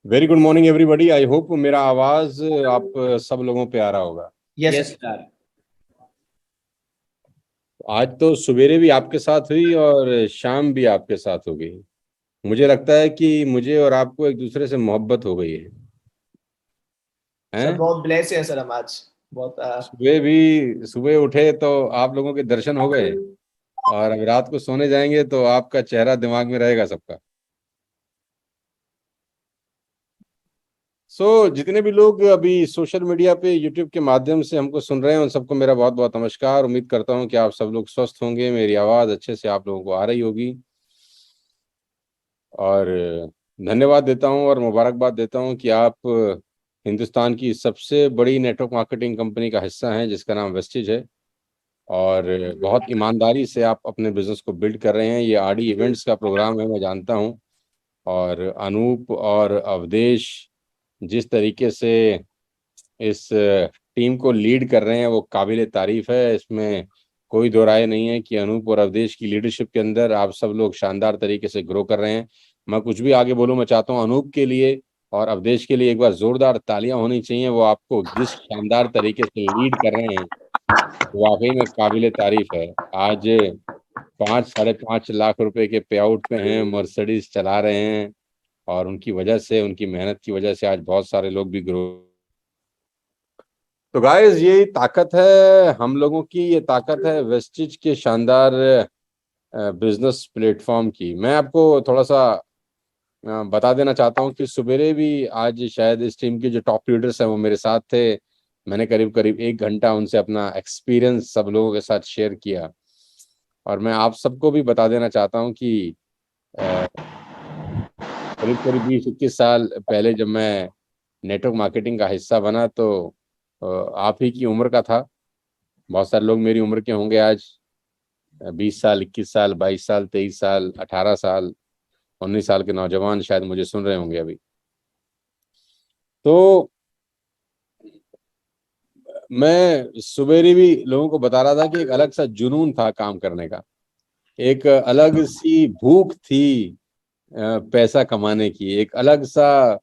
Very good morning everybody. I hope मेरा आवाज आप सब लोगों पे आ रहा होगा। Yes sir. आज तो सवेरे भी आपके साथ हुई और शाम भी आपके साथ हो गई। मुझे लगता है कि मुझे और आपको एक दूसरे से मोहब्बत हो गई है। सर हैं? बहुत ब्लेस है सर हम आज बहुत सुबह उठे तो आप लोगों के दर्शन हो गए, और अब रात को सोने जाएंगे तो आपका चेहरा दिमाग में रहेगा सबका। जितने भी लोग अभी सोशल मीडिया पे यूट्यूब के माध्यम से हमको सुन रहे हैं उन सबको मेरा बहुत बहुत नमस्कार। उम्मीद करता हूँ कि आप सब लोग स्वस्थ होंगे, मेरी आवाज़ अच्छे से आप लोगों को आ रही होगी। और धन्यवाद देता हूँ और मुबारकबाद देता हूँ कि आप हिंदुस्तान की सबसे बड़ी नेटवर्क मार्केटिंग कंपनी का हिस्सा हैं जिसका नाम वेस्टिज है। और बहुत ईमानदारी से आप अपने बिजनेस को बिल्ड कर रहे हैं। ये आरडी इवेंट्स का प्रोग्राम है, मैं जानता हूँ। और अनूप और अवधेश जिस तरीके से इस टीम को लीड कर रहे हैं वो काबिल तारीफ है। इसमें कोई दो राय नहीं है कि अनूप और अवधेश की लीडरशिप के अंदर आप सब लोग शानदार तरीके से ग्रो कर रहे हैं। मैं कुछ भी आगे बोलूं, मैं चाहता हूं अनूप के लिए और अवधेश के लिए एक बार जोरदार तालियां होनी चाहिए। वो आपको जिस शानदार तरीके से लीड कर रहे हैं वो वाकई में काबिल तारीफ है। आज 5-5.5 लाख रुपए के पे आउट पे हैं, मर्सिडीज चला रहे हैं। और उनकी वजह से, उनकी मेहनत की वजह से आज बहुत सारे लोग भी ग्रो। तो गाइस, ये ताकत है हम लोगों की, ये ताकत है वेस्टिज के शानदार बिजनेस प्लेटफॉर्म की। मैं आपको थोड़ा सा बता देना चाहता हूँ कि सवेरे भी आज शायद इस टीम के जो टॉप लीडर्स हैं वो मेरे साथ थे। मैंने करीब करीब 1 घंटा उनसे अपना एक्सपीरियंस सब लोगों के साथ शेयर किया। और मैं आप सबको भी बता देना चाहता हूँ कि करीब करीब 20-21 साल पहले जब मैं नेटवर्क मार्केटिंग का हिस्सा बना तो आप ही की उम्र का था। बहुत सारे लोग मेरी उम्र के होंगे आज। 20 साल, 21 साल, 22 साल, 23 साल, 18 साल, 19 साल के नौजवान शायद मुझे सुन रहे होंगे अभी। तो मैं सुबेरी भी लोगों को बता रहा था कि एक अलग सा जुनून था काम करने का। एक अलग सी भूख थी पैसा कमाने की। एक अलग सा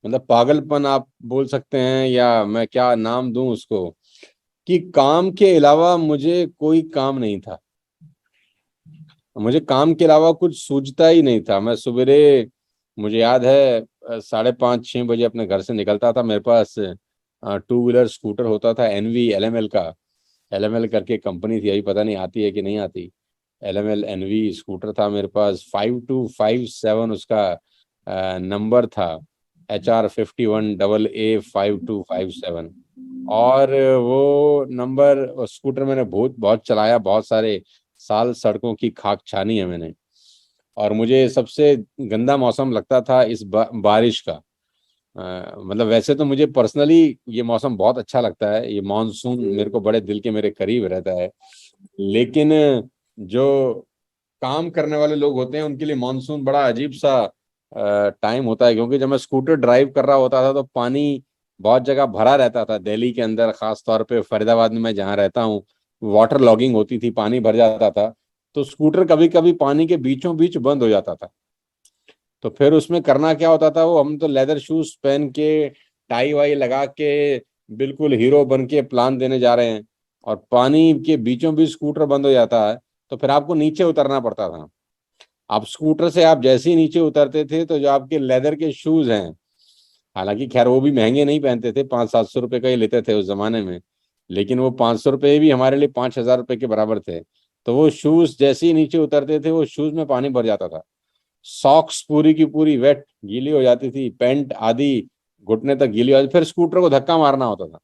मतलब पागलपन आप बोल सकते हैं, या मैं क्या नाम दूं उसको, कि काम के अलावा मुझे कोई काम नहीं था। मुझे काम के अलावा कुछ सूझता ही नहीं था। मैं सवेरे, मुझे याद है 5:30-6 बजे अपने घर से निकलता था। मेरे पास 2 व्हीलर स्कूटर होता था, एनवी एलएमएल का। एलएमएल करके कंपनी थी, अभी पता नहीं आती है कि नहीं आती। एलएमएल एनवी स्कूटर था मेरे पास। 5257 उसका नंबर था। HR51AA5257। और वो नंबर स्कूटर मैंने बहुत बहुत चलाया, बहुत सारे साल सड़कों की खाक छानी है मैंने। और मुझे सबसे गंदा मौसम लगता था इस बारिश का। मतलब वैसे तो मुझे पर्सनली ये मौसम बहुत अच्छा लगता है, ये मानसून मेरे को बड़े दिल के मेरे करीब रहता है। लेकिन जो काम करने वाले लोग होते हैं उनके लिए मानसून बड़ा अजीब सा टाइम होता है। क्योंकि जब मैं स्कूटर ड्राइव कर रहा होता था तो पानी बहुत जगह भरा रहता था। दिल्ली के अंदर, खास तौर पे फरीदाबाद में मैं जहाँ रहता हूँ, वाटर लॉगिंग होती थी, पानी भर जाता था। तो स्कूटर कभी कभी पानी के बीचों बीच बंद हो जाता था। तो फिर उसमें करना क्या होता था, वो हम तो लेदर शूज पहन के, टाई वाई लगा के, बिल्कुल हीरो बन के प्लान देने जा रहे हैं, और पानी के बीचों बीच स्कूटर बंद हो जाता है। तो फिर आपको नीचे उतरना पड़ता था। आप स्कूटर से आप जैसे ही नीचे उतरते थे तो जो आपके लेदर के शूज हैं, हालांकि खैर वो भी महंगे नहीं पहनते थे, 500-700 रुपए का ही लेते थे उस जमाने में। लेकिन वो 500 रुपये भी हमारे लिए 5,000 रुपये के बराबर थे। तो वो शूज जैसे ही नीचे उतरते थे वो शूज में पानी भर जाता था। सॉक्स पूरी की पूरी वेट गीली हो जाती थी, पैंट आधी घुटने तक गीली हो जाती, फिर स्कूटर को धक्का मारना होता था।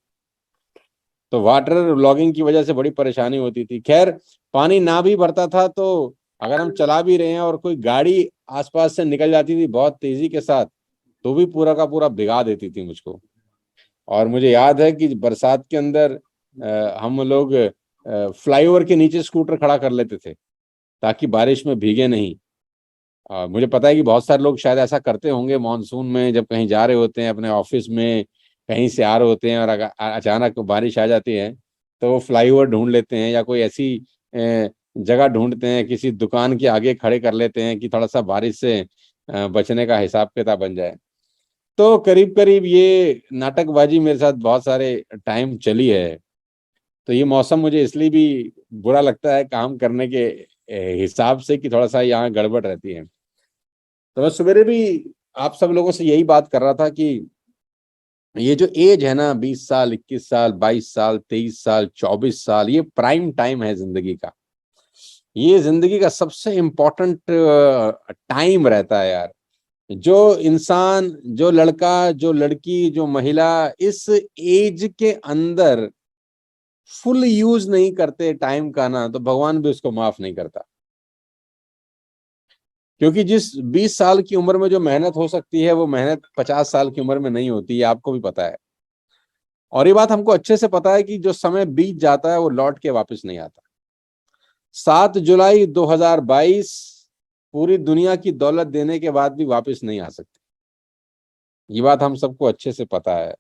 तो वाटर लॉगिंग की वजह से बड़ी परेशानी होती थी। खैर, पानी ना भी भरता था तो अगर हम चला भी रहे हैं और कोई गाड़ी आसपास से निकल जाती थी बहुत तेजी के साथ, तो भी पूरा का पूरा भिगा देती थी मुझको। और मुझे याद है कि बरसात के अंदर हम लोग फ्लाईओवर के नीचे स्कूटर खड़ा कर लेते थे ताकि बारिश में भीगे नहीं। मुझे पता है कि बहुत सारे लोग शायद ऐसा करते होंगे मानसून में, जब कहीं जा रहे होते हैं अपने ऑफिस में, कहीं से आ रहे होते हैं और अचानक बारिश आ जाती है, तो वो फ्लाईओवर ढूंढ लेते हैं या कोई ऐसी जगह ढूंढते हैं, किसी दुकान के आगे खड़े कर लेते हैं कि थोड़ा सा बारिश से बचने का हिसाब किताब बन जाए। तो करीब करीब ये नाटकबाजी मेरे साथ बहुत सारे टाइम चली है। तो ये मौसम मुझे इसलिए भी बुरा लगता है काम करने के हिसाब से कि थोड़ा सा यहाँ गड़बड़ रहती है। तो मैं सवेरे भी आप सब लोगों से यही बात कर रहा था कि ये जो एज है ना, 20 साल, 21 साल, 22 साल, 23 साल, 24 साल, ये प्राइम टाइम है जिंदगी का। ये जिंदगी का सबसे इम्पोर्टेंट टाइम रहता है यार। जो इंसान, जो लड़का, जो लड़की, जो महिला इस एज के अंदर फुल यूज नहीं करते टाइम का ना, तो भगवान भी उसको माफ नहीं करता। क्योंकि जिस 20 साल की उम्र में जो मेहनत हो सकती है वो मेहनत 50 साल की उम्र में नहीं होती है, आपको भी पता है। और ये बात हमको अच्छे से पता है कि जो समय बीत जाता है वो लौट के वापस नहीं आता। 7 जुलाई 2022 पूरी दुनिया की दौलत देने के बाद भी वापस नहीं आ सकती। ये बात हम सबको अच्छे से पता है।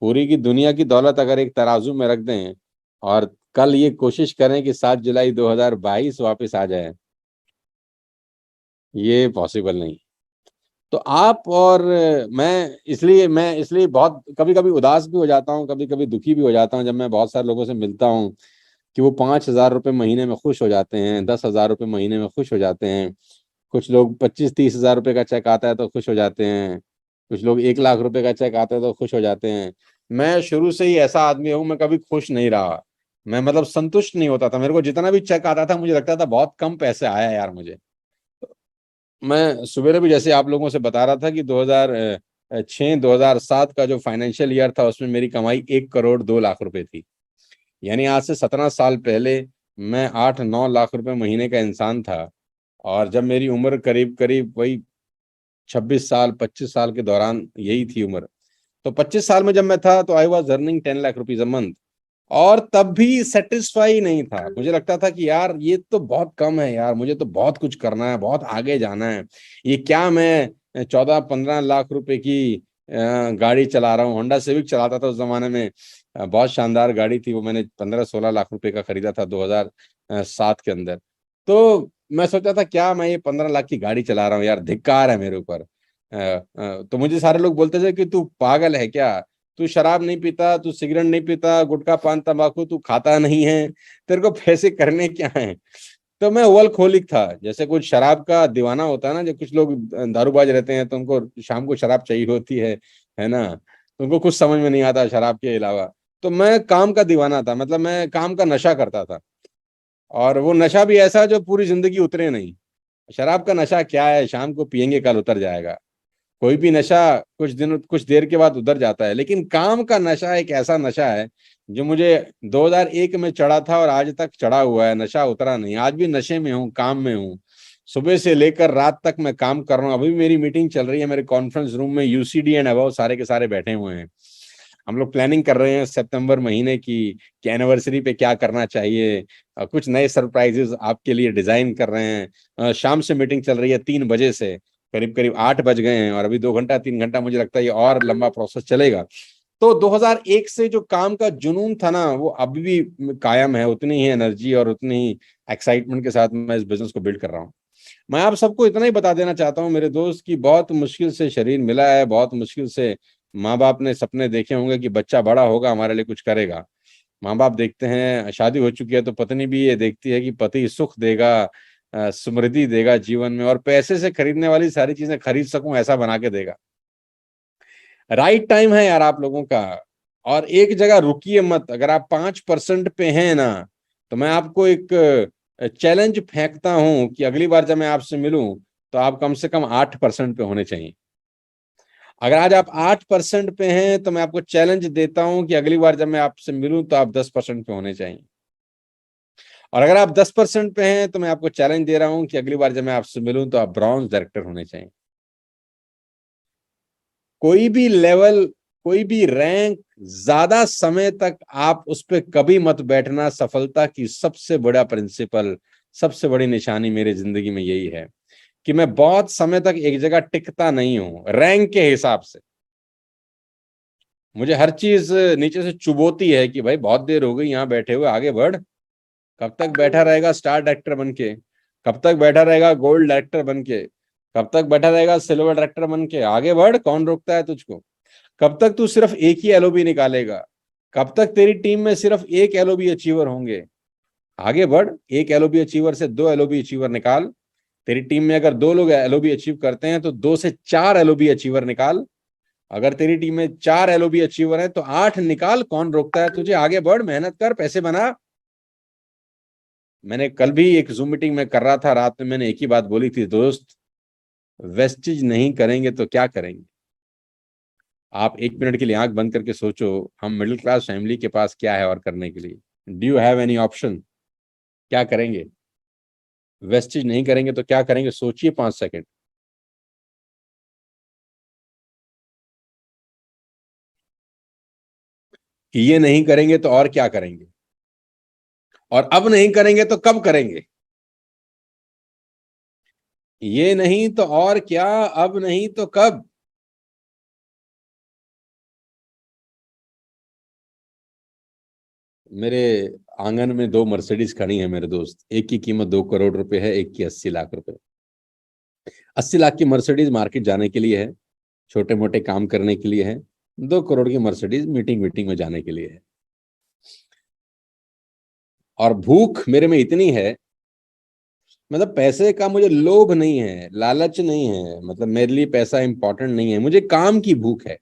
पूरी की दुनिया की दौलत अगर एक तराजू में रख दें और कल ये कोशिश करें कि 7 जुलाई 2022 वापस आ जाए, ये पॉसिबल नहीं। तो आप और मैं इसलिए बहुत कभी कभी उदास भी हो जाता हूँ, कभी कभी दुखी भी हो जाता हूँ जब मैं बहुत सारे लोगों से मिलता हूँ कि वो 5,000 रुपये महीने में खुश हो जाते हैं, 10,000 रुपये महीने में खुश हो जाते हैं। कुछ लोग 25-30 हज़ार रुपये का चेक आता है तो खुश हो जाते हैं। कुछ लोग 1 लाख रुपए का चेक आता है तो खुश हो जाते हैं। मैं शुरू से ही ऐसा आदमी हूँ, मैं कभी खुश नहीं रहा। मैं मतलब संतुष्ट नहीं होता था। मेरे को जितना भी चेक आता था मुझे लगता था बहुत कम पैसे आया यार मुझे। मैं सवेरे भी जैसे आप लोगों से बता रहा था कि 2006 2007 का जो फाइनेंशियल ईयर था उसमें मेरी कमाई 1 करोड़ 2 लाख रुपए थी। यानी आज से 17 साल पहले मैं 8-9 लाख रुपए महीने का इंसान था। और जब मेरी उम्र करीब करीब वही 26 साल 25 साल के दौरान यही थी उम्र, तो 25 साल में जब मैं था तो I was earning 10 lakh rupees a month. और तब भी सेटिस्फाई नहीं था। मुझे लगता था कि यार ये तो बहुत कम है यार, मुझे तो बहुत कुछ करना है, बहुत आगे जाना है। ये क्या मैं 14-15 लाख रुपए की गाड़ी चला रहा हूँ। होंडा सिविक चलाता था उस जमाने में। बहुत शानदार गाड़ी थी वो, मैंने 15-16 लाख रुपए का खरीदा था 2007 के अंदर। तो मैं सोचा था क्या मैं ये 15 लाख की गाड़ी चला रहा हूँ यार, धिक्कार है मेरे ऊपर। तो मुझे सारे लोग बोलते थे कि तू पागल है क्या, तू शराब नहीं पीता, तू सिगरेट नहीं पीता, गुटखा पान तंबाकू तू खाता नहीं है, तेरे को पैसे करने क्या है। तो मैं उवल खोलिक था, जैसे कुछ शराब का दीवाना होता है ना, जो कुछ लोग दारूबाज रहते हैं तो उनको शाम को शराब चाहिए होती है ना, तो उनको कुछ समझ में नहीं आता शराब के अलावा। तो मैं काम का दीवाना था, मतलब मैं काम का नशा करता था। और वो नशा भी ऐसा जो पूरी जिंदगी उतरे नहीं। शराब का नशा क्या है, शाम को पियेंगे कल उतर जाएगा। कोई भी नशा कुछ देर के बाद उतर जाता है, लेकिन काम का नशा एक ऐसा नशा है जो मुझे 2001 में चढ़ा था और आज तक चढ़ा हुआ है, नशा उतरा नहीं। आज भी नशे में हूँ, काम में हूँ। सुबह से लेकर रात तक मैं काम कर रहा हूँ। अभी भी मेरी मीटिंग चल रही है मेरे कॉन्फ्रेंस रूम में, यूसीडी एंड अबव सारे के सारे बैठे हुए हैं। हम लोग प्लानिंग कर रहे हैं सितंबर महीने की कि एनिवर्सरी पे क्या करना चाहिए। कुछ नए सरप्राइजेस आपके लिए डिजाइन कर रहे हैं। शाम से मीटिंग चल रही है 3 बजे से, करीब करीब 8 बज गए हैं और अभी 2 घंटा 3 घंटा मुझे लगता है ये और लंबा प्रोसेस चलेगा। तो 2001 से जो काम का जुनून था ना वो अभी भी कायम है, उतनी ही एनर्जी और उतनी ही एक्साइटमेंट के साथ मैं इस बिजनेस को बिल्ड कर रहा हूँ। मैं आप सबको इतना ही बता देना चाहता हूँ मेरे दोस्त की बहुत मुश्किल से शरीर मिला है, बहुत मुश्किल से माँ बाप ने सपने देखे होंगे कि बच्चा बड़ा होगा हमारे लिए कुछ करेगा। माँ बाप देखते हैं, शादी हो चुकी है तो पत्नी भी ये देखती है कि पति सुख देगा, समृद्धि देगा जीवन में, और पैसे से खरीदने वाली सारी चीजें खरीद सकूं ऐसा बना के देगा। राइट टाइम है यार आप लोगों का। और एक जगह रुकिए मत। अगर आप 5% पे हैं ना, तो मैं आपको एक चैलेंज फेंकता हूं कि अगली बार जब मैं आपसे मिलूं तो आप कम से कम 8% पे होने चाहिए। अगर आज आप 8% पे हैं तो मैं आपको चैलेंज देता हूं कि अगली बार जब मैं आपसे मिलूं तो आप 10% पे होने चाहिए। और अगर आप 10% पे हैं तो मैं आपको चैलेंज दे रहा हूं कि अगली बार जब मैं आपसे मिलूं तो आप ब्रॉन्ज डायरेक्टर होने चाहिए। कोई भी लेवल, कोई भी रैंक, ज्यादा समय तक आप उस पर कभी मत बैठना। सफलता की सबसे बड़ा प्रिंसिपल, सबसे बड़ी निशानी मेरी जिंदगी में यही है कि मैं बहुत समय तक एक जगह टिकता नहीं हूं रैंक के हिसाब से। मुझे हर चीज नीचे से चुभोती है कि भाई बहुत देर हो गई यहाँ बैठे हुए, आगे बढ़। कब तक बैठा रहेगा स्टार डायरेक्टर बन के, कब तक बैठा रहेगा गोल्ड डायरेक्टर बन के। कब तक बैठा रहेगा सिल्वर डायरेक्टर बन के? आगे बढ़, कौन रोकता है तुझको? कब तक तू सिर्फ एक ही एलओबी निकालेगा? कब तक तेरी टीम में सिर्फ एक एलओबी अचीवर होंगे? आगे बढ़, एक एलओबी अचीवर से दो एलओबी अचीवर निकाल। तेरी टीम में अगर दो लोग एलओबी अचीव करते हैं तो दो से चार एलओबी अचीवर निकाल। अगर तेरी टीम में चार एलओबी अचीवर है तो आठ निकाल। कौन रोकता है तुझे? आगे बढ़, मेहनत कर, पैसे बना। मैंने कल भी एक जूम मीटिंग में कर रहा था, रात में मैंने एक ही बात बोली थी, दोस्त, वेस्टेज नहीं करेंगे तो क्या करेंगे? आप एक मिनट के लिए आंख बंद करके सोचो, हम मिडिल क्लास फैमिली के पास क्या है और करने के लिए? Do you have any option? क्या करेंगे? वेस्टेज नहीं करेंगे तो क्या करेंगे? सोचिए 5 सेकंड। ये नहीं करेंगे तो और क्या करेंगे? और अब नहीं करेंगे तो कब करेंगे? ये नहीं तो और क्या, अब नहीं तो कब? मेरे आंगन में दो मर्सिडीज खड़ी है मेरे दोस्त। एक की कीमत 2 करोड़ रुपए है, एक की 80 लाख रुपए। 80 लाख की मर्सिडीज मार्केट जाने के लिए है, छोटे मोटे काम करने के लिए है। 2 करोड़ की मर्सिडीज मीटिंग मीटिंग में जाने के लिए है। और भूख मेरे में इतनी है, मतलब पैसे का मुझे लोभ नहीं है, लालच नहीं है, मतलब मेरे लिए पैसा इंपॉर्टेंट नहीं है, मुझे काम की भूख है।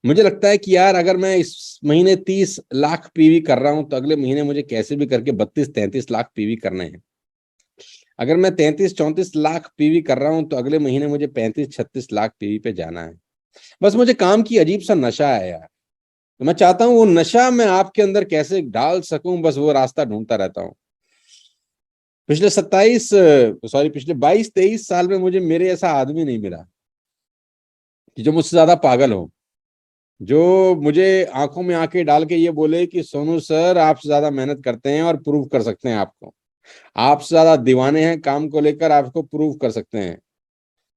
मुझे लगता है कि यार अगर मैं इस महीने 30 लाख पीवी कर रहा हूं तो अगले महीने मुझे कैसे भी करके 32-33 लाख पीवी करने हैं। अगर मैं 33-34 लाख पीवी कर रहा हूं तो अगले महीने मुझे 35-36 लाख पीवी पे जाना है। बस मुझे काम की अजीब सा नशा है यार, तो मैं चाहता हूं वो नशा मैं आपके अंदर कैसे डाल सकूं, बस वो रास्ता ढूंढता रहता हूं। पिछले 22-23 साल में मुझे मेरे ऐसा आदमी नहीं मिला कि जो मुझसे ज्यादा पागल हो, जो मुझे आंखों में आंखें डाल के ये बोले कि सोनू सर आपसे ज्यादा मेहनत करते हैं और प्रूव कर सकते हैं आपको, आपसे ज्यादा दीवाने हैं काम को लेकर, आपको प्रूव कर सकते हैं।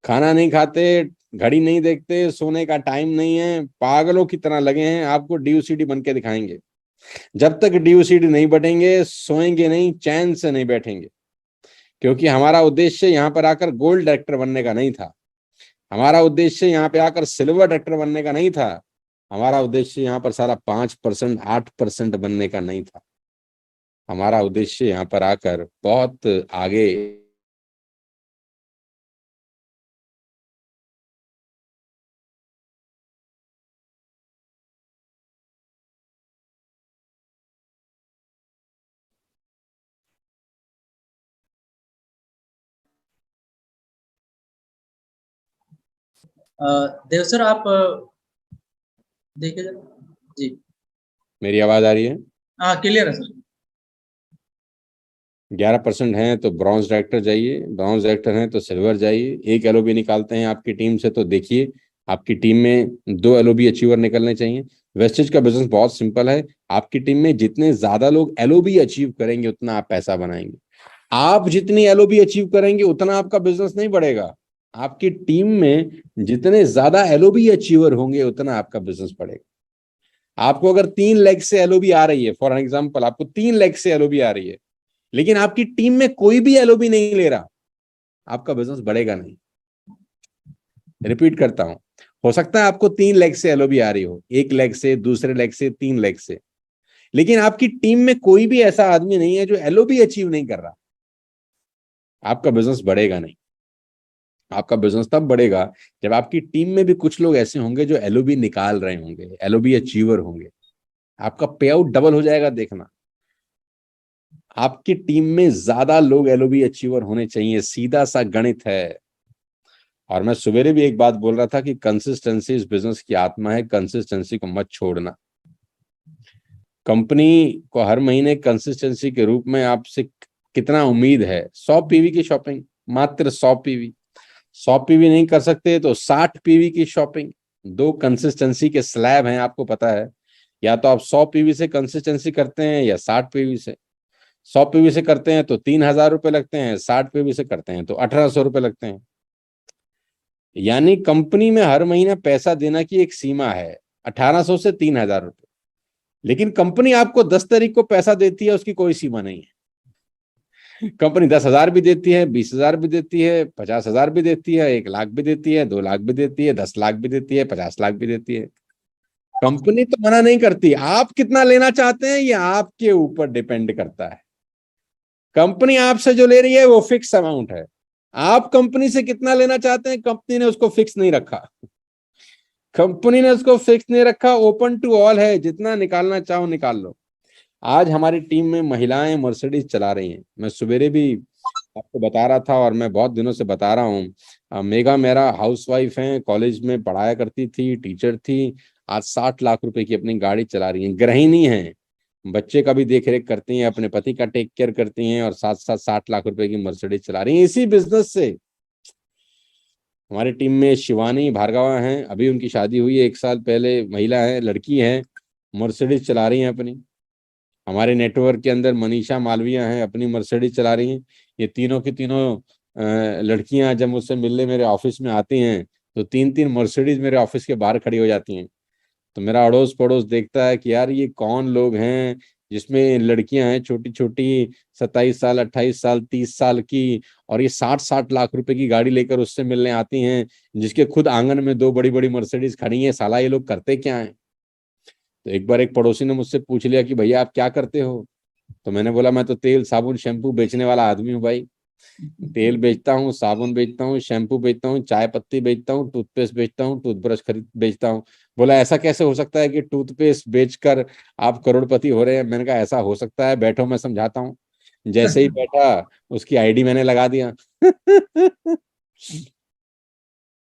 खाना नहीं खाते, घड़ी नहीं देखते, सोने का टाइम नहीं है, पागलों की तरह लगे हैं, आपको डीओसीडी बन के दिखाएंगे। जब तक डीओसीडी नहीं बनेंगे सोएंगे नहीं, चैन से नहीं बैठेंगे। क्योंकि हमारा उद्देश्य यहाँ पर आकर गोल्ड डायरेक्टर बनने का नहीं था, हमारा उद्देश्य यहाँ पे आकर सिल्वर डायरेक्टर बनने का नहीं था, हमारा उद्देश्य यहाँ पर सारा 5% 8% बनने का नहीं था। हमारा उद्देश्य यहाँ पर आकर बहुत आगे। देव सर आप देखिए जरा। जी मेरी आवाज आ रही है? हाँ क्लियर है सर। 11% है तो ब्रॉन्ज डायरेक्टर जाइए, ब्रॉन्ज डायरेक्टर है तो सिल्वर जाइए। एक एलओबी निकालते हैं आपकी टीम से तो देखिए आपकी टीम में 2 एलओबी अचीवर निकलने चाहिए। वेस्टेज का बिजनेस बहुत सिंपल है, आपकी टीम में जितने ज्यादा लोग एलओबी अचीव करेंगे उतना आप पैसा बनाएंगे। आप जितनी एलओबी अचीव करेंगे उतना आपका बिजनेस नहीं बढ़ेगा। आपकी टीम में जितने ज्यादा एलओबी अचीवर होंगे उतना आपका बिजनेस बढ़ेगा। आपको अगर 3 लाख से एलओबी आ रही है, फॉर एग्जाम्पल आपको 3 लाख से एलओबी आ रही है, लेकिन आपकी टीम में कोई भी एलओबी नहीं ले रहा, आपका बिजनेस बढ़ेगा नहीं। रिपीट करता हूं, हो सकता है आपको 3 लाख से एलओबी आ रही हो, 1 लाख से, दूसरे लाख से, 3 लाख से, लेकिन आपकी टीम में कोई भी ऐसा आदमी नहीं है जो एलओबी अचीव नहीं कर रहा, आपका बिजनेस बढ़ेगा नहीं। आपका बिजनेस तब बढ़ेगा जब आपकी टीम में भी कुछ लोग ऐसे होंगे जो एलओबी निकाल रहे होंगे, एलओबी अचीवर होंगे। आपका पे आउट डबल हो जाएगा, देखना। आपकी टीम में ज्यादा लोग एलओबी अचीवर होने चाहिए, सीधा सा गणित है। और मैं सवेरे भी एक बात बोल रहा था कि कंसिस्टेंसी इस बिजनेस की आत्मा है, कंसिस्टेंसी को मत छोड़ना। कंपनी को हर महीने कंसिस्टेंसी के रूप में आपसे कितना उम्मीद है? 100 पीवी की शॉपिंग, मात्र 100 पीवी। 100 पीवी नहीं कर सकते तो 60 पीवी की शॉपिंग। दो कंसिस्टेंसी के स्लैब हैं, आपको पता है, या तो आप 100 पीवी से कंसिस्टेंसी करते हैं या 60 पीवी से। 100 पीवी से करते हैं तो 3,000 रुपए लगते हैं, 60 पीवी से करते हैं तो 1,800 रुपए लगते हैं। यानी कंपनी में हर महीने पैसा देना की एक सीमा है, 1,800 से 3,000 रुपए। लेकिन कंपनी आपको 10 तारीख को पैसा देती है, उसकी कोई सीमा नहीं है। कंपनी 10,000 भी देती है, 20,000 भी देती है, 50,000 भी देती है, 1 लाख भी देती है, 2 लाख भी देती है, 10 लाख भी देती है, 50 लाख भी देती है। कंपनी तो मना नहीं करती, आप कितना लेना चाहते हैं ये आपके ऊपर डिपेंड करता है। कंपनी आपसे जो ले रही है वो फिक्स अमाउंट है, आप कंपनी से कितना लेना चाहते हैं कंपनी ने उसको फिक्स नहीं रखा। कंपनी ने उसको फिक्स नहीं रखा, ओपन टू ऑल है, जितना निकालना चाहो निकाल लो। आज हमारी टीम में महिलाएं मर्सिडीज चला रही हैं। मैं सवेरे भी आपको बता रहा था और मैं बहुत दिनों से बता रहा हूँ, मेगा मेरा हाउसवाइफ है, कॉलेज में पढ़ाया करती थी, टीचर थी, आज 60 लाख रुपए की अपनी गाड़ी चला रही हैं, गृहिणी हैं, बच्चे का भी देख रेख करती हैं, अपने पति का टेक केयर करती हैं, और साथ साथ 60 लाख रुपए की मर्सिडीज चला रही हैं इसी बिजनेस से। हमारी टीम में शिवानी भार्गवा हैं, अभी उनकी शादी हुई है 1 साल पहले, महिला है, लड़की है, मर्सिडीज चला रही हैं अपनी। हमारे नेटवर्क के अंदर मनीषा मालविया हैं, अपनी मर्सिडीज चला रही हैं। ये तीनों की तीनों लड़कियां जब मुझसे मिलने मेरे ऑफिस में आती हैं तो 3-3 मर्सिडीज मेरे ऑफिस के बाहर खड़ी हो जाती हैं। तो मेरा अड़ोस पड़ोस देखता है कि यार ये कौन लोग हैं जिसमें लड़कियां हैं छोटी छोटी, 27 साल, 28 साल, 30 साल की, और ये 60-60 लाख रुपए की गाड़ी लेकर उससे मिलने आती हैं, जिसके खुद आंगन में 2 बड़ी बड़ी मर्सिडीज खड़ी हैं। साला ये लोग करते क्या हैं? तो एक बार एक पड़ोसी ने मुझसे पूछ लिया कि भैया आप क्या करते हो? तो मैंने बोला मैं तो तेल साबुन शैम्पू बेचने वाला आदमी हूँ भाई। तेल बेचता हूँ, साबुन बेचता हूँ, शैम्पू बेचता हूँ, चाय पत्ती बेचता हूँ, टूथपेस्ट बेचता हूँ, टूथब्रश खरीद बेचता हूँ। बोला ऐसा कैसे हो सकता है कि टूथपेस्ट बेचकर आप करोड़पति हो रहे हैं? मैंने कहा ऐसा हो सकता है, बैठो मैं समझाता हूँ। जैसे ही बैठा उसकी आईडी मैंने लगा दिया।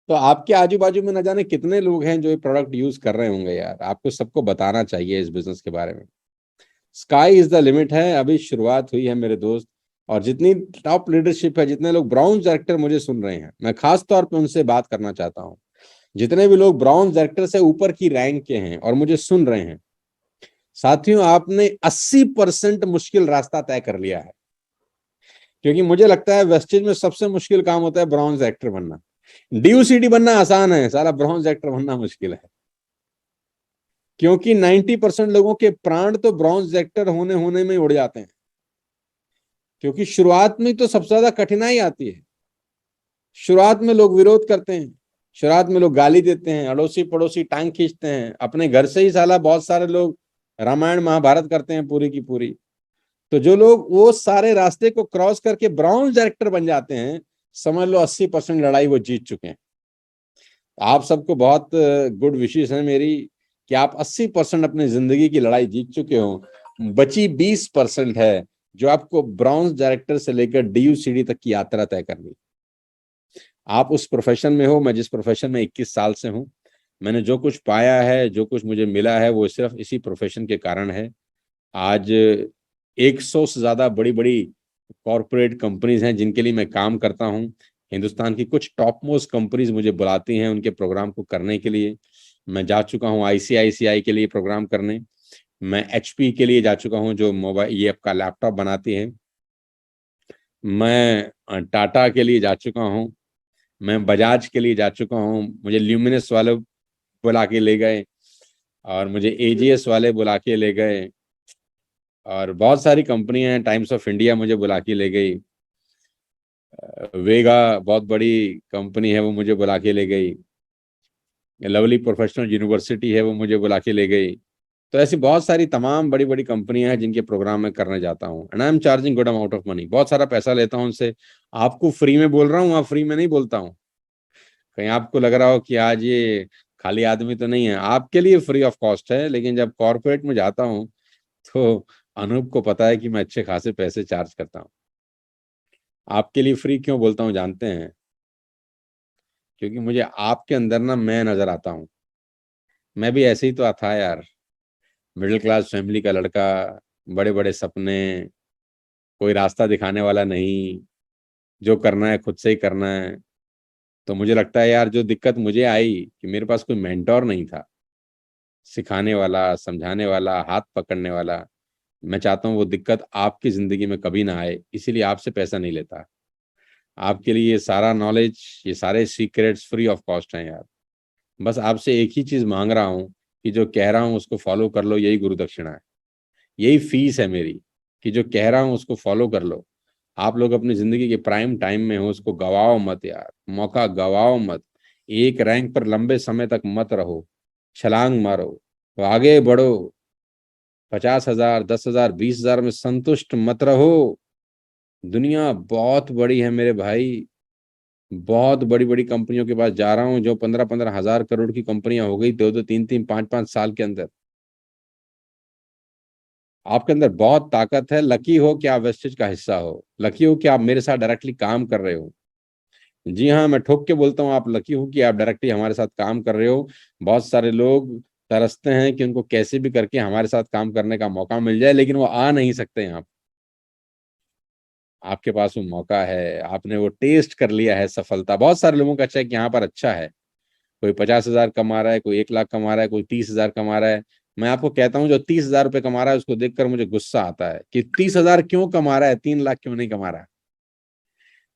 तो आपके आजू बाजू में न जाने कितने लोग हैं जो ये प्रोडक्ट यूज कर रहे होंगे यार, आपको सबको बताना चाहिए इस बिजनेस के बारे में। स्काई इज द लिमिट है, अभी शुरुआत हुई है मेरे दोस्त। और जितनी टॉप लीडरशिप है, जितने लोग ब्राउन डायरेक्टर मुझे सुन रहे हैं, मैं खास तौर पे उनसे बात करना चाहता हूँ। जितने भी लोग ब्राउन डायरेक्टर से ऊपर की रैंक के हैं और मुझे सुन रहे हैं, साथियों आपने 80% मुश्किल रास्ता तय कर लिया है। क्योंकि मुझे लगता है वेस्टेज में सबसे मुश्किल काम होता है ब्राउन डायरेक्टर बनना। डीयूसीडी बनना आसान है, साला ब्राउन डायरेक्टर बनना मुश्किल है। क्योंकि 90% लोगों के प्राण तो ब्रॉन्ज एक्टर होने होने में उड़ जाते हैं। क्योंकि शुरुआत में तो सबसे ज्यादा कठिनाई आती है। शुरुआत में लोग विरोध करते हैं, शुरुआत में लोग गाली देते हैं, अड़ोसी पड़ोसी टांग खींचते हैं, अपने घर से ही साला बहुत सारे लोग रामायण महाभारत करते हैं पूरी की पूरी। तो जो लोग वो सारे रास्ते को क्रॉस करके ब्राउन डायरेक्टर बन जाते हैं, समझ लो 80% लड़ाई वो जीत चुके हैं। आप सबको बहुत गुड विशेष है मेरी कि आप 80% अपनी जिंदगी की लड़ाई जीत चुके हो। बची 20% है जो आपको ब्रॉन्ज डायरेक्टर से लेकर डीयूसीडी तक की यात्रा तय करनी। आप उस प्रोफेशन में हो, मैं जिस प्रोफेशन में 21 साल से हूं, मैंने जो कुछ पाया है, जो कुछ मुझे मिला है, वो सिर्फ इसी प्रोफेशन के कारण है। आज 100 से ज्यादा बड़ी बड़ी कॉरपोरेट कंपनीज हैं जिनके लिए मैं काम करता हूं। हिंदुस्तान की कुछ टॉप मोस्ट कंपनीज मुझे बुलाती हैं उनके प्रोग्राम को करने के लिए। मैं जा चुका हूं आईसीआईसीआई के लिए प्रोग्राम करने, मैं एचपी के लिए जा चुका हूं जो मोबाइल ये आपका लैपटॉप बनाती है, मैं टाटा के लिए जा चुका हूं, मैं बजाज के लिए जा चुका हूं, मुझे ल्यूमिनस वाले बुला के ले गए, और मुझे एजीएस वाले बुला के ले गए, और बहुत सारी कंपनियां हैं, टाइम्स ऑफ इंडिया मुझे बुला के ले गई, वेगा बहुत बड़ी कंपनी है वो मुझे बुला के ले गई, लवली प्रोफेशनल यूनिवर्सिटी है वो मुझे बुला के ले गई। तो ऐसी बहुत सारी तमाम बड़ी बड़ी कंपनियां हैं जिनके प्रोग्राम में करने जाता हूँ, and I am charging good amount of money, बहुत सारा पैसा लेता हूँ उनसे। आपको फ्री में बोल रहा हूँ, आप फ्री में नहीं बोलता हूँ। कहीं आपको लग रहा हो कि आज ये खाली आदमी तो नहीं है, आपके लिए फ्री ऑफ कॉस्ट है, लेकिन जब कॉर्पोरेट में जाता हूँ तो अनूप को पता है कि मैं अच्छे खासे पैसे चार्ज करता हूँ। आपके लिए फ्री क्यों बोलता हूँ जानते हैं? क्योंकि मुझे आपके अंदर ना मैं नजर आता हूँ। मैं भी ऐसे ही तो था यार, मिडिल क्लास फैमिली का लड़का, बड़े बड़े सपने, कोई रास्ता दिखाने वाला नहीं, जो करना है खुद से ही करना है। तो मुझे लगता है यार जो दिक्कत मुझे आई कि मेरे पास कोई मेंटोर नहीं था, सिखाने वाला, समझाने वाला, हाथ पकड़ने वाला। मैं चाहता हूँ वो दिक्कत आपकी जिंदगी में कभी ना आए, इसीलिए आपसे पैसा नहीं लेता। आपके लिए ये सारा नॉलेज, ये सारे सीक्रेट्स फ्री ऑफ कॉस्ट हैं यार। बस आपसे एक ही चीज मांग रहा हूँ कि जो कह रहा हूँ उसको फॉलो कर लो, यही गुरु दक्षिणा है, यही फीस है मेरी, कि जो कह रहा हूँ उसको फॉलो कर लो। आप लोग अपनी जिंदगी के प्राइम टाइम में हो, उसको गवाओ मत यार, मौका गवाओ मत। एक रैंक पर लंबे समय तक मत रहो, छलांग मारो, तो आगे बढ़ो। 50,000, 10,000, 20,000 में संतुष्ट मत रहो। दुनिया बहुत बड़ी है मेरे भाई। बहुत बड़ी बड़ी कंपनियों के पास जा रहा हूँ, जो 15-15 हजार करोड़ की कंपनियां हो गई 2-2, 3-3, 5-5 साल के अंदर। आपके अंदर बहुत ताकत है। लकी हो कि आप वेस्टेज का हिस्सा हो, लकी हो कि आप मेरे साथ डायरेक्टली काम कर रहे हो। जी हाँ, मैं ठोक के बोलता हूँ, आप लकी हो कि आप डायरेक्टली हमारे साथ काम कर रहे हो। बहुत सारे लोग तरसते हैं कि उनको कैसे भी करके हमारे साथ काम करने का मौका मिल जाए, लेकिन वो आ नहीं सकते यहाँ। आपके पास वो मौका है, आपने वो टेस्ट कर लिया है सफलता। बहुत सारे लोगों का चेक यहाँ पर अच्छा है। कोई 50,000 कमा रहा है, कोई 1 लाख कमा रहा है, कोई 30,000 कमा रहा है। मैं आपको कहता हूँ, जो 30,000 रुपये कमा रहा है उसको देखकर मुझे गुस्सा आता है कि 30,000 क्यों कमा रहा है, 3 लाख क्यों नहीं कमा रहा है।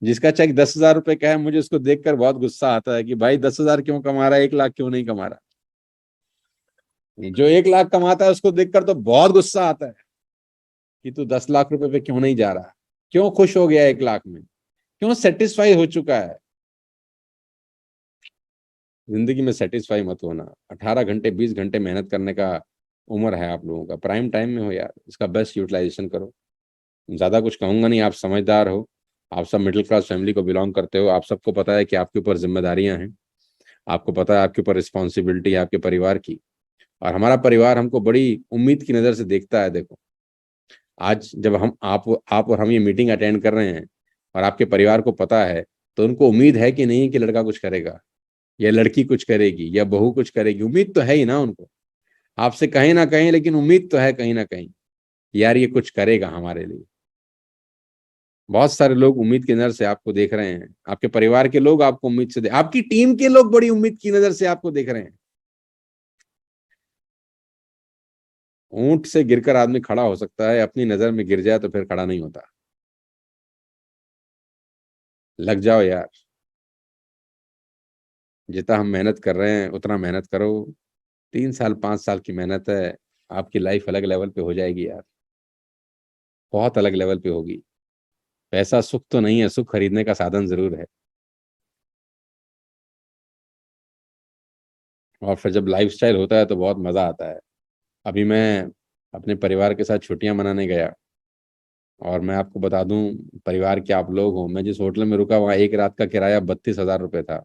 जिसका चेक 10,000 रुपये का है, मुझे उसको देखकर बहुत गुस्सा आता है कि भाई 10,000 क्यों कमा रहा है, 1 लाख क्यों नहीं कमा रहा। जो 1 लाख कमाता है उसको देखकर तो बहुत गुस्सा आता है कि तू 10 लाख रुपए पे क्यों नहीं जा रहा, क्यों खुश हो गया 1 लाख में, क्यों सेटिस्फाई हो चुका है। जिंदगी में सेटिस्फाई मत होना। 18 घंटे 20 घंटे मेहनत करने का उम्र है आप लोगों का, प्राइम टाइम में हो यार, इसका बेस्ट यूटिलाइजेशन करो। ज्यादा कुछ कहूंगा नहीं, आप समझदार हो। आप सब मिडिल क्लास फैमिली को बिलोंग करते हो, आप सबको पता है कि आपके ऊपर जिम्मेदारियां हैं। आपको पता है आपके ऊपर रिस्पॉन्सिबिलिटी है आपके परिवार की। और हमारा परिवार हमको बड़ी उम्मीद की नज़र से देखता है। देखो, आज जब हम आप और हम ये मीटिंग अटेंड कर रहे हैं और आपके परिवार को पता है, तो उनको उम्मीद है कि नहीं कि लड़का कुछ करेगा, या लड़की कुछ करेगी, या बहू कुछ करेगी। उम्मीद तो है ही ना उनको, आपसे कहीं ना कहीं, लेकिन उम्मीद तो है कहीं ना कहीं, यार ये कुछ करेगा हमारे लिए। बहुत सारे लोग उम्मीद की नजर से आपको देख रहे हैं, आपके परिवार के लोग आपको उम्मीद से आपकी टीम के लोग बड़ी उम्मीद की नजर से आपको देख रहे हैं। ऊंट से गिरकर आदमी खड़ा हो सकता है, अपनी नजर में गिर जाए तो फिर खड़ा नहीं होता। लग जाओ यार, जितना हम मेहनत कर रहे हैं उतना मेहनत करो। 3 साल 5 साल की मेहनत है, आपकी लाइफ अलग लेवल पे हो जाएगी यार, बहुत अलग लेवल पे होगी। पैसा सुख तो नहीं है, सुख खरीदने का साधन जरूर है। और फिर जब लाइफ स्टाइल होता है तो बहुत मजा आता है। अभी मैं अपने परिवार के साथ छुट्टियां मनाने गया, और मैं आपको बता दूं, परिवार के आप लोग हो, मैं जिस होटल में रुका वहाँ एक रात का किराया 32,000 रुपये था।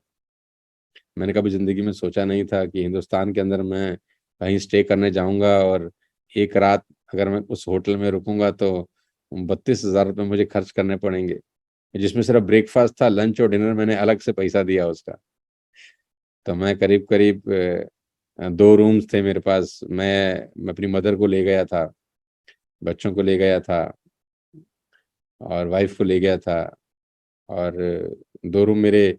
मैंने कभी जिंदगी में सोचा नहीं था कि हिंदुस्तान के अंदर मैं कहीं स्टे करने जाऊंगा, और एक रात अगर मैं उस होटल में रुकूंगा तो 32,000 रुपये मुझे खर्च करने पड़ेंगे, जिसमें सिर्फ ब्रेकफास्ट था, लंच और डिनर मैंने अलग से पैसा दिया उसका। तो मैं करीब करीब 2 रूम्स थे मेरे पास। मैं अपनी मदर को ले गया था, बच्चों को ले गया था, और वाइफ को ले गया था। और 2 रूम मेरे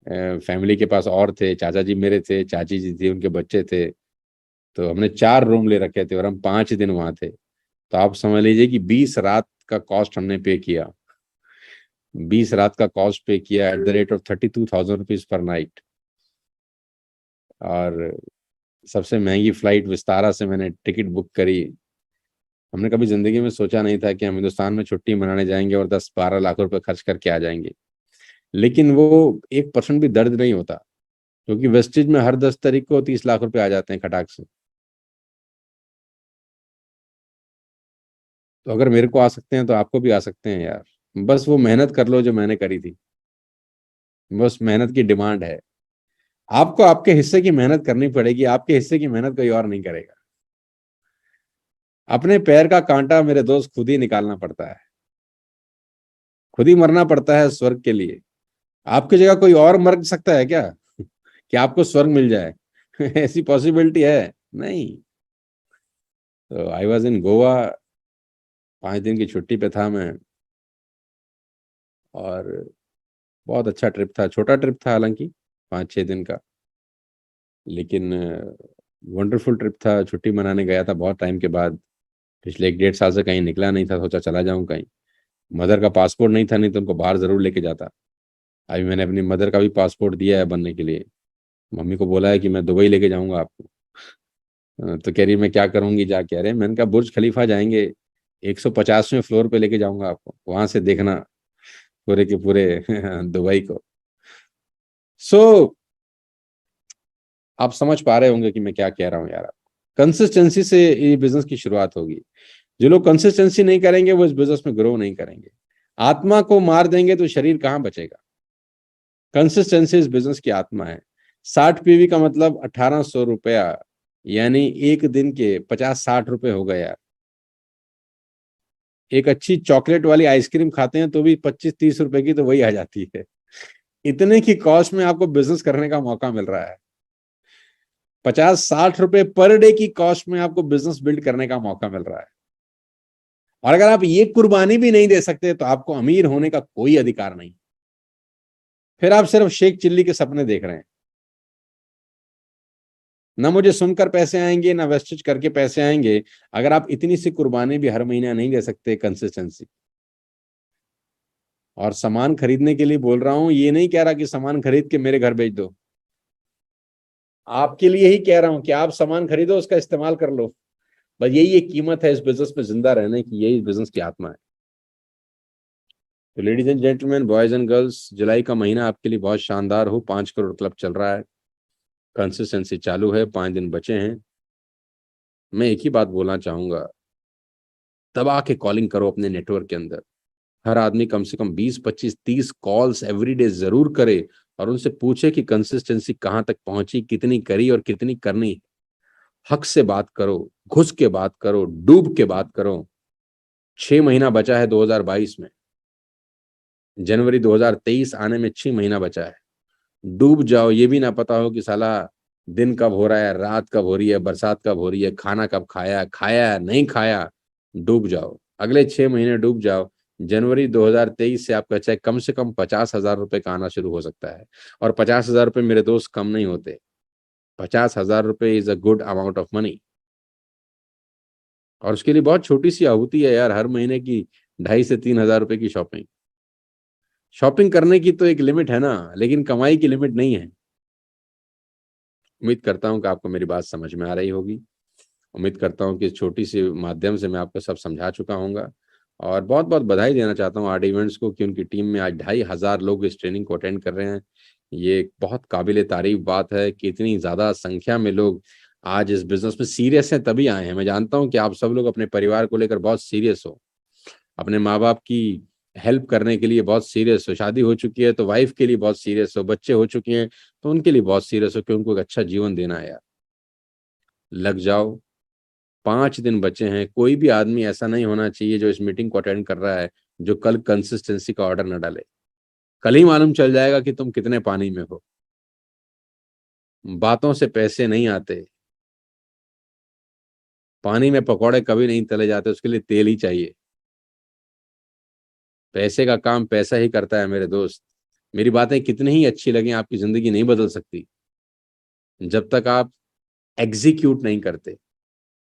फैमिली के पास और थे, चाचा जी मेरे थे, चाची जी थी, उनके बच्चे थे। तो हमने 4 रूम ले रखे थे और हम 5 दिन वहां थे। तो आप समझ लीजिए कि 20 रात का कॉस्ट हमने पे किया। 20 रात का कॉस्ट पे किया at the rate of 32,000 rupees per night. और सबसे महंगी फ्लाइट विस्तारा से मैंने टिकट बुक करी। हमने कभी जिंदगी में सोचा नहीं था कि हम हिंदुस्तान में छुट्टी मनाने जाएंगे और 10-12 लाख रुपए खर्च करके आ जाएंगे। लेकिन वो 1% भी दर्द नहीं होता, क्योंकि वेस्टेज में हर 10 तारीख को 30 लाख रुपए आ जाते हैं खटाक से। तो अगर मेरे को आ सकते हैं तो आपको भी आ सकते हैं यार। बस वो मेहनत कर लो जो मैंने करी थी। बस मेहनत की डिमांड है। आपको आपके हिस्से की मेहनत करनी पड़ेगी, आपके हिस्से की मेहनत कोई और नहीं करेगा। अपने पैर का कांटा मेरे दोस्त खुद ही निकालना पड़ता है, खुद ही मरना पड़ता है स्वर्ग के लिए। आपकी जगह कोई और मर सकता है क्या कि आपको स्वर्ग मिल जाए? ऐसी पॉसिबिलिटी है नहीं। तो आई वॉज इन गोवा, 5 दिन की छुट्टी पे था मैं। और बहुत अच्छा ट्रिप था, छोटा ट्रिप था हालांकि, 5-6 दिन का, लेकिन वंडरफुल ट्रिप था। छुट्टी मनाने गया था बहुत टाइम के बाद, पिछले 1-1.5 साल से कहीं निकला नहीं था, सोचा चला जाऊं कहीं। मदर का पासपोर्ट नहीं था, नहीं तो उनको बाहर जरूर लेके जाता। अभी मैंने अपनी मदर का भी पासपोर्ट दिया है बनने के लिए। मम्मी को बोला है कि मैं दुबई लेके जाऊंगा आपको। तो कह रही मैं क्या करूंगी जा, कह रहे मैंने कहा बुर्ज खलीफा जाएंगे, 150वें फ्लोर पे लेके जाऊंगा आपको, वहां से देखना पूरे के पूरे दुबई को। सो आप समझ पा रहे होंगे कि मैं क्या कह रहा हूँ यार। कंसिस्टेंसी से ये बिजनेस की शुरुआत होगी। जो लोग कंसिस्टेंसी नहीं करेंगे वो इस बिजनेस में ग्रो नहीं करेंगे। आत्मा को मार देंगे तो शरीर कहाँ बचेगा। कंसिस्टेंसी इस बिजनेस की आत्मा है। 60 पीवी का मतलब 1800 रुपया, यानी एक दिन के 50-60 रुपए हो गए यार। एक अच्छी चॉकलेट वाली आइसक्रीम खाते हैं तो भी 25-30 रुपए की तो वही आ जाती है। इतने की कॉस्ट में आपको बिजनेस करने का मौका मिल रहा है। 50-60 रुपए पर डे की कॉस्ट में आपको बिजनेस बिल्ड करने का मौका मिल रहा है। और अगर आप ये कुर्बानी भी नहीं दे सकते तो आपको अमीर होने का कोई अधिकार नहीं। फिर आप सिर्फ शेख चिल्ली के सपने देख रहे हैं। ना मुझे सुनकर पैसे आएंगे ना वेस्टेज करके पैसे आएंगे, अगर आप इतनी सी कुर्बानी भी हर महीना नहीं दे सकते कंसिस्टेंसी। और सामान खरीदने के लिए बोल रहा हूं, ये नहीं कह रहा कि सामान खरीद के मेरे घर भेज दो। आपके लिए ही कह रहा हूं कि आप सामान खरीदो, उसका इस्तेमाल कर लो। बस यही एक कीमत है इस बिजनेस में जिंदा रहने की, यही बिजनेस की आत्मा है। तो ladies and gentleman, boys and girls, जुलाई का महीना आपके लिए बहुत शानदार हो। 5 करोड़ क्लब चल रहा है, कंसिस्टेंसी चालू है, 5 दिन बचे हैं। मैं एक ही बात बोलना चाहूंगा, दबा के कॉलिंग करो अपने नेटवर्क के अंदर। हर आदमी कम से कम 20-25-30 कॉल्स एवरीडे जरूर करे और उनसे पूछे कि कंसिस्टेंसी कहाँ तक पहुंची, कितनी करी और कितनी करनी है। हक से बात करो, घुस के बात करो, डूब के बात करो। 6 महीना बचा है 2022 में। जनवरी 2023 आने में 6 महीना बचा है। डूब जाओ, ये भी ना पता हो कि साला दिन कब हो रहा है, रात कब हो रही है, बरसात कब हो रही है, खाना कब खाया, खाया नहीं खाया। डूब जाओ, अगले 6 महीने डूब जाओ। जनवरी 2023 से आपका चेक कम से कम 50,000 रुपए का आना शुरू हो सकता है। और 50,000 रुपए मेरे दोस्त कम नहीं होते। 50,000 रुपए is a good amount of money. और उसके लिए बहुत छोटी सी आहुति है यार, हर महीने की 2,500 से 3,000 रुपए की शॉपिंग। शॉपिंग करने की तो एक लिमिट है ना, लेकिन कमाई की लिमिट नहीं है। उम्मीद करता हूँ कि आपको मेरी बात समझ में आ रही होगी। उम्मीद करता हूँ कि इस छोटी सी माध्यम से मैं आपको सब समझा चुका हूँगा। और बहुत बहुत बधाई देना चाहता हूँ आर्ट इवेंट्स को कि उनकी टीम में आज 2,500 लोग इस ट्रेनिंग को अटेंड कर रहे हैं। ये एक बहुत काबिल तारीफ बात है कि इतनी ज़्यादा संख्या में लोग आज इस बिजनेस में सीरियस हैं, तभी आए हैं। मैं जानता हूँ कि आप सब लोग अपने परिवार को लेकर बहुत सीरियस हो, अपने माँ बाप की हेल्प करने के लिए बहुत सीरियस हो। शादी हो चुकी है तो वाइफ के लिए बहुत सीरियस हो, बच्चे हो चुके हैं तो उनके लिए बहुत सीरियस हो कि उनको एक अच्छा जीवन देना है यार। लग जाओ, 5 दिन बचे हैं। कोई भी आदमी ऐसा नहीं होना चाहिए जो इस मीटिंग को अटेंड कर रहा है जो कल कंसिस्टेंसी का ऑर्डर न डाले। कल ही मालूम चल जाएगा कि तुम कितने पानी में हो। बातों से पैसे नहीं आते। पानी में पकौड़े कभी नहीं तले जाते, उसके लिए तेल ही चाहिए। पैसे का काम पैसा ही करता है मेरे दोस्त। मेरी बातें कितनी ही अच्छी लगी, आपकी जिंदगी नहीं बदल सकती जब तक आप एग्जीक्यूट नहीं करते।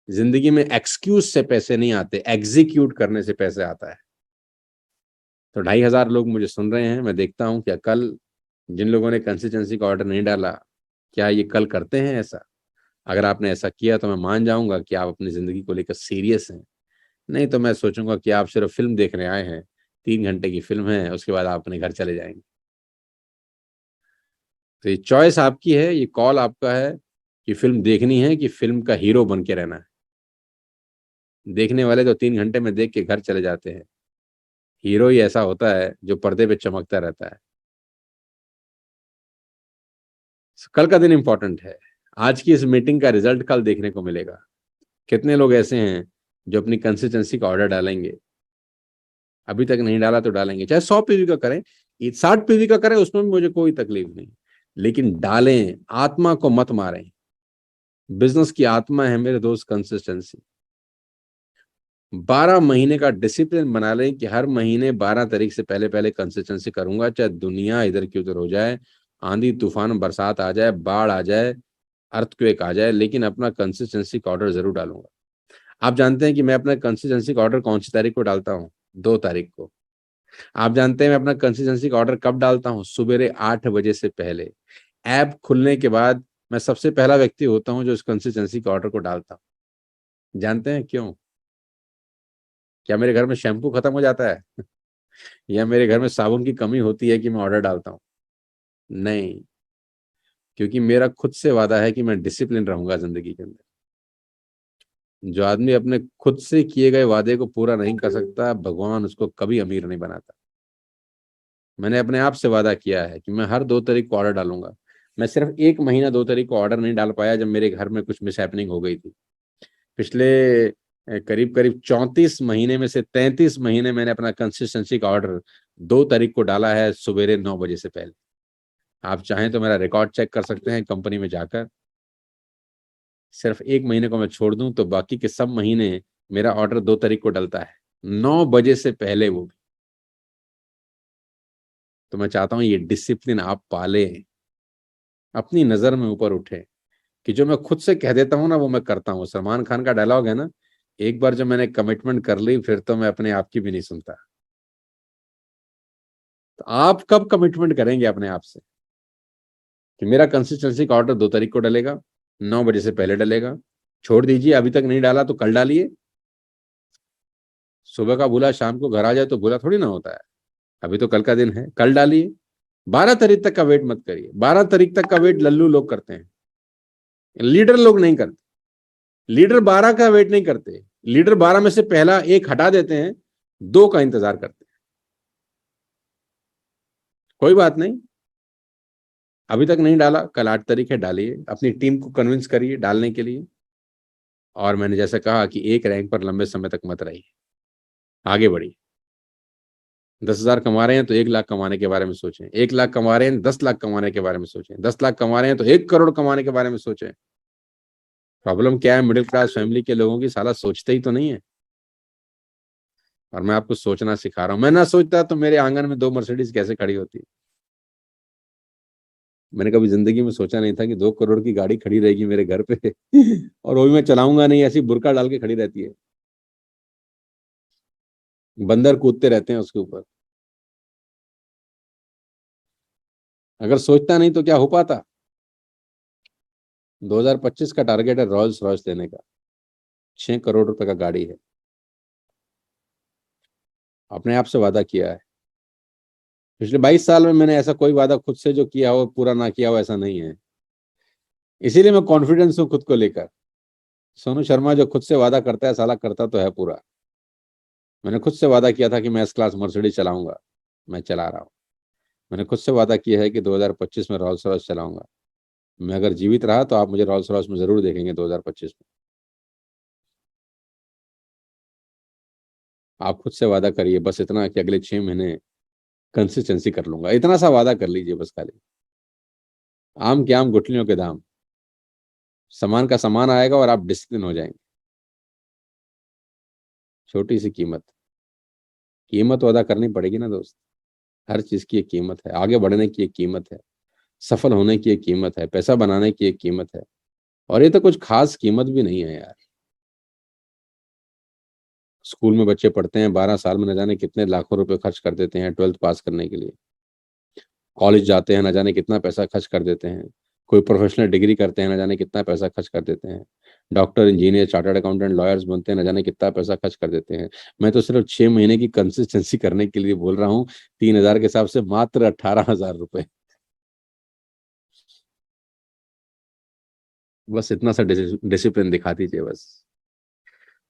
जिंदगी में एक्सक्यूज से पैसे नहीं आते, एग्जीक्यूट करने से पैसे आता है। तो 2,500 लोग मुझे सुन रहे हैं। मैं देखता हूँ क्या कल जिन लोगों ने कंसिस्टेंसी का ऑर्डर नहीं डाला, क्या ये कल करते हैं ऐसा। अगर आपने ऐसा किया तो मैं मान जाऊंगा कि आप अपनी जिंदगी को लेकर सीरियस हैं। नहीं तो मैं सोचूंगा कि आप सिर्फ फिल्म देखने आए हैं। 3 घंटे की फिल्म है, उसके बाद आप अपने घर चले जाएंगे। तो ये चॉइस आपकी है, ये कॉल आपका है कि फिल्म देखनी है कि फिल्म का हीरो बन के रहना है। देखने वाले तो 3 घंटे में देख के घर चले जाते हैं। हीरो ही ऐसा होता है जो पर्दे पे चमकता रहता है। कल का दिन इंपॉर्टेंट है। आज की इस मीटिंग का रिजल्ट कल देखने को मिलेगा। कितने लोग ऐसे हैं जो अपनी कंसिस्टेंसी का ऑर्डर डालेंगे। अभी तक नहीं डाला तो डालेंगे, चाहे 100 पीवी का करें, 60 पीवी का करें, उसमें भी मुझे कोई तकलीफ नहीं। लेकिन डालें, आत्मा को मत मारें। बिजनेस की आत्मा है मेरे दोस्त कंसिस्टेंसी। 12 महीने का डिसिप्लिन बना लें कि हर महीने 12 तारीख से पहले पहले कंसिस्टेंसी करूंगा, चाहे दुनिया इधर की उधर हो जाए, आंधी तूफान बरसात आ जाए, बाढ़ आ जाए, अर्थक्वेक आ जाए, लेकिन अपना कंसिस्टेंसी का ऑर्डर जरूर डालूंगा। आप जानते हैं कि मैं अपना कंसिस्टेंसी का ऑर्डर कौन सी तारीख को डालता हूँ? 2 तारीख को। आप जानते हैं मैं अपना कंसिस्टेंसी का ऑर्डर कब डालता हूँ? सुबेरे 8 बजे से पहले। ऐप खुलने के बाद मैं सबसे पहला व्यक्ति होता हूँ जो इस कंसिस्टेंसी के ऑर्डर को डालता हूँ। जानते हैं क्यों? क्या मेरे घर में शैम्पू खत्म हो जाता है? या मेरे घर में साबुन की कमी होती है कि मैं ऑर्डर डालता हूँ? नहीं, क्योंकि मेरा खुद से वादा है कि मैं डिसिप्लिन रहूंगा जिंदगी के अंदर। जो आदमी अपने खुद से किए गए वादे को पूरा नहीं कर सकता, भगवान उसको कभी अमीर नहीं बनाता। मैंने अपने आप से वादा किया है कि मैं हर 2 तारीख को ऑर्डर डालूंगा। मैं सिर्फ 1 महीना 2 तारीख को ऑर्डर नहीं डाल पाया जब मेरे घर में कुछ मिसहैपनिंग हो गई थी। पिछले करीब करीब 34 महीने में से 33 महीने मैंने अपना कंसिस्टेंसी का ऑर्डर 2 तारीख को डाला है, सवेरे 9 बजे से पहले। आप चाहें तो मेरा रिकॉर्ड चेक कर सकते हैं कंपनी में जाकर। सिर्फ 1 महीने को मैं छोड़ दूं तो बाकी के सब महीने मेरा ऑर्डर 2 तारीख को डलता है, 9 बजे से पहले, वो भी। तो मैं चाहता हूं ये डिसिप्लिन आप पाले, अपनी नजर में ऊपर उठे, कि जो मैं खुद से कह देता हूं ना वो मैं करता हूँ। सलमान खान का डायलॉग है ना, एक बार जब मैंने कमिटमेंट कर ली फिर तो मैं अपने आप की भी नहीं सुनता। तो आप कब कमिटमेंट करेंगे अपने आप से कि मेरा कंसिस्टेंसी का ऑर्डर 2 तारीख को डलेगा, 9 बजे से पहले डलेगा? छोड़ दीजिए, अभी तक नहीं डाला तो कल डालिए। सुबह का भूला शाम को घर आ जाए तो भूला थोड़ी ना होता है। अभी तो कल का दिन है, कल डालिए। 12 तारीख तक का वेट मत करिए। 12 तारीख तक का वेट लल्लू लोग करते हैं, लीडर लोग नहीं करते। लीडर 12 का वेट नहीं करते। लीडर 12 में से पहला एक हटा देते हैं, 2 का इंतजार करते हैं। कोई बात नहीं, अभी तक नहीं डाला, कल 8 तारीख है, डालिए। अपनी टीम को कन्विंस करिए डालने के लिए। और मैंने जैसे कहा कि एक रैंक पर लंबे समय तक मत रहिए, आगे बढ़िए। 10,000 कमा रहे हैं तो 1 लाख कमाने के बारे में सोचें। 1 लाख कमा रहे हैं 10 लाख कमाने के बारे में सोचें। 10 लाख कमा रहे हैं तो 1 करोड़ कमाने के बारे में सोचें। प्रॉब्लम क्या है मिडिल क्लास फैमिली के लोगों की, साला सोचते ही तो नहीं है। और मैं आपको सोचना सिखा रहा हूं। मैं ना सोचता तो मेरे आंगन में 2 मर्सिडीज कैसे खड़ी होती। मैंने कभी जिंदगी में सोचा नहीं था कि 2 करोड़ की गाड़ी खड़ी रहेगी मेरे घर पे और वो भी मैं चलाऊंगा नहीं, ऐसी बुरका डाल के खड़ी रहती है। बंदर कूदते रहते हैं उसके ऊपर। अगर सोचता नहीं तो क्या हो पाता। 2025 का टारगेट है रॉयल्स रॉयस लेने का। 6 करोड़ रुपए का गाड़ी है। अपने आप से वादा किया है। पिछले 22 साल में मैंने ऐसा कोई वादा खुद से जो किया हो पूरा ना किया हो, ऐसा नहीं है। इसीलिए मैं कॉन्फिडेंस हूं खुद को लेकर। सोनू शर्मा जो खुद से वादा करता है साला करता तो है पूरा। मैंने खुद से वादा किया था कि मैं एस क्लास मर्सिडीज चलाऊंगा, मैं चला रहा हूँ। मैंने खुद से वादा किया है कि 2025 में रॉल्स रॉयस चलाऊंगा। मैं अगर जीवित रहा तो आप मुझे रॉल्स रॉयस में जरूर देखेंगे 2025 में। आप खुद से वादा करिए बस इतना कि अगले 6 महीने कंसिस्टेंसी कर लूंगा, इतना सा वादा कर लीजिए बस खाली। आम के आम गुठलियों के दाम, सामान का सामान आएगा और आप डिसिप्लिन हो जाएंगे। छोटी सी कीमत, कीमत तो अदा करनी पड़ेगी ना दोस्त। हर चीज की एक कीमत है, आगे बढ़ने की एक कीमत है, सफल होने की एक कीमत है, पैसा बनाने की एक कीमत है। और ये तो कुछ खास कीमत भी नहीं है यार। स्कूल में बच्चे पढ़ते हैं, 12 साल में न जाने कितने लाखों रुपए खर्च कर देते हैं 12th पास करने के लिए। कॉलेज जाते हैं, न जाने कितना पैसा खर्च कर देते हैं। कोई प्रोफेशनल डिग्री करते हैं, न जाने कितना पैसा खर्च कर देते हैं। Doctor, engineer, chartered accountant, lawyers बनते हैं, न जाने कितना पैसा खर्च कर देते हैं। मैं तो सिर्फ 6 महीने की कंसिस्टेंसी करने के लिए बोल रहा हूँ। 3,000 के हिसाब से मात्र 18,000 रुपए। बस इतना सा डिसिप्लिन दिखा दीजिए बस।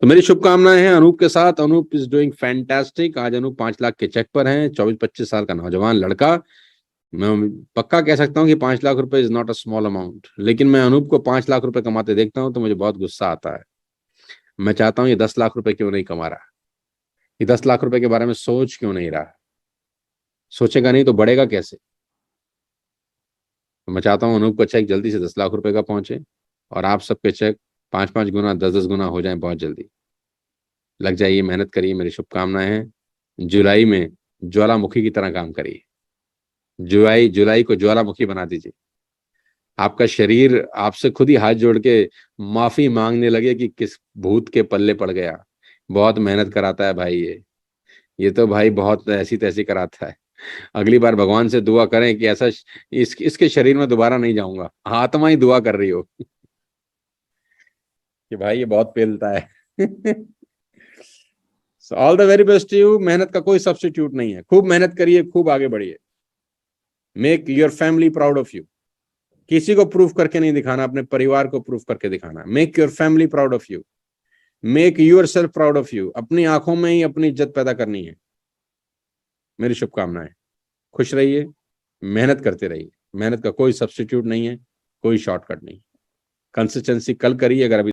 तो मेरी शुभकामनाएं हैं अनूप के साथ। Anoop is doing fantastic. आज अनूप 5 लाख के चेक पर हैं। 24-25 साल का नौजवान लड़का। मैं पक्का कह सकता हूँ कि 5 लाख रुपए is not a small amount. लेकिन मैं अनूप को 5 लाख रुपए कमाते देखता हूँ तो मुझे बहुत गुस्सा आता है। मैं चाहता हूँ ये 10 लाख रुपए क्यों नहीं कमा रहा, ये 10 लाख रुपए के बारे में सोच क्यों नहीं रहा। सोचेगा नहीं तो बढ़ेगा कैसे। तो मैं चाहता हूँ अनूप का चेक जल्दी से 10 लाख रुपए का पहुंचे और आप सबके चेक 5-5 गुना 10-10 गुना हो जाए बहुत जल्दी। लग जाइए, मेहनत करिए, मेरी शुभकामनाएं हैं। जुलाई में ज्वालामुखी की तरह काम करिए। जुलाई जुलाई को ज्वालामुखी बना दीजिए। आपका शरीर आपसे खुद ही हाथ जोड़ के माफी मांगने लगे कि किस भूत के पल्ले पड़ गया। बहुत मेहनत कराता है भाई ये तो भाई बहुत ऐसी तैसी कराता है। अगली बार भगवान से दुआ करें कि ऐसा इसके शरीर में दोबारा नहीं जाऊंगा। आत्मा ही दुआ कर रही हो कि भाई ये बहुत पेलता है all the very best you. मेहनत का कोई सब्स्टिट्यूट नहीं है। खूब मेहनत करिए, खूब आगे बढ़िए। Make your family proud of you. किसी को प्रूफ करके नहीं दिखाना, अपने परिवार को प्रूफ करके दिखाना। Make your family proud of you. Make yourself proud of you. अपनी आंखों में ही अपनी इज्जत पैदा करनी है। मेरी शुभकामनाएं। खुश रहिए, मेहनत करते रहिए। मेहनत का कोई सब्स्टिट्यूट नहीं है, कोई शॉर्टकट नहीं। कंसिस्टेंसी कल करिए अगर अभी